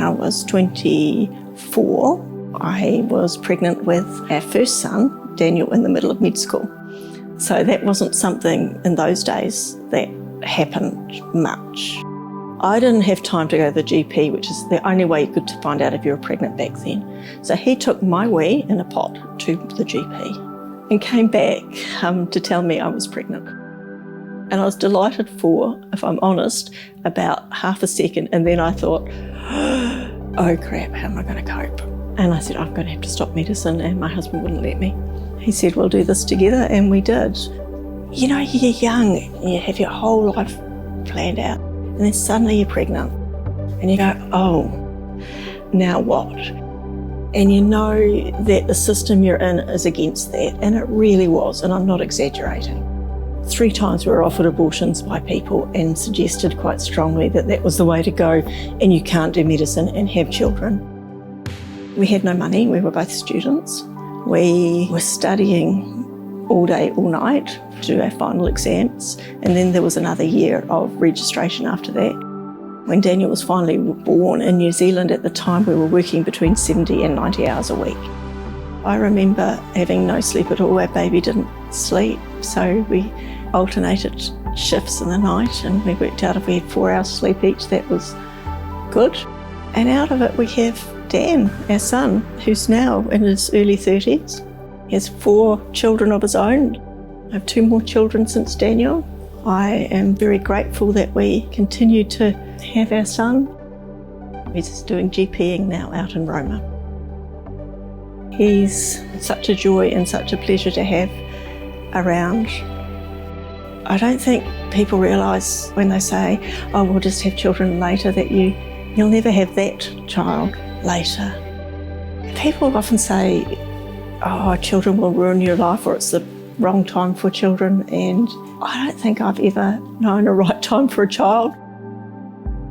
I was 24, I was pregnant with our first son, Daniel, in the middle of med school. So that wasn't something in those days that happened much. I didn't have time to go to the GP, which is the only way you could find out if you were pregnant back then. So he took my wee in a pot to the GP and came back to tell me I was pregnant. And I was delighted for, if I'm honest, about half a second, and then I thought, oh crap, how am I going to cope? And I said, I'm going to have to stop medicine, and my husband wouldn't let me. He said, we'll do this together, and we did. You know, you're young, and you have your whole life planned out, and then suddenly you're pregnant, and you go, oh, now what? And you know that the system you're in is against that, and it really was, and I'm not exaggerating. 3 times we were offered abortions by people and suggested quite strongly that that was the way to go, and you can't do medicine and have children. We had no money, we were both students. We were studying all day, all night to do our final exams, and then there was another year of registration after that. When Daniel was finally born in New Zealand at the time, we were working between 70 and 90 hours a week. I remember having no sleep at all. Our baby didn't sleep, so we alternated shifts in the night, and we worked out if we had 4 hours sleep each, that was good. And out of it we have Dan, our son, who's now in his early 30s. He has 4 children of his own. I have 2 more children since Daniel. I am very grateful that we continue to have our son. He's doing GPing now out in Roma. He's such a joy and such a pleasure to have around. I don't think people realise when they say, oh, we'll just have children later, that you'll never have that child later. People often say, oh, children will ruin your life, or it's the wrong time for children, and I don't think I've ever known a right time for a child.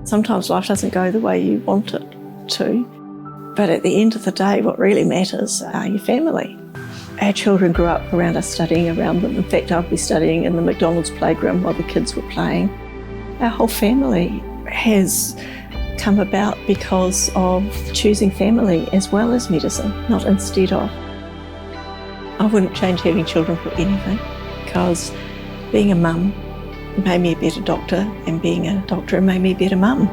Sometimes life doesn't go the way you want it to, but at the end of the day, what really matters are your family. Our children grew up around us, studying around them. In fact, I'd be studying in the McDonald's playground while the kids were playing. Our whole family has come about because of choosing family as well as medicine, not instead of. I wouldn't change having children for anything, because being a mum made me a better doctor, and being a doctor made me a better mum.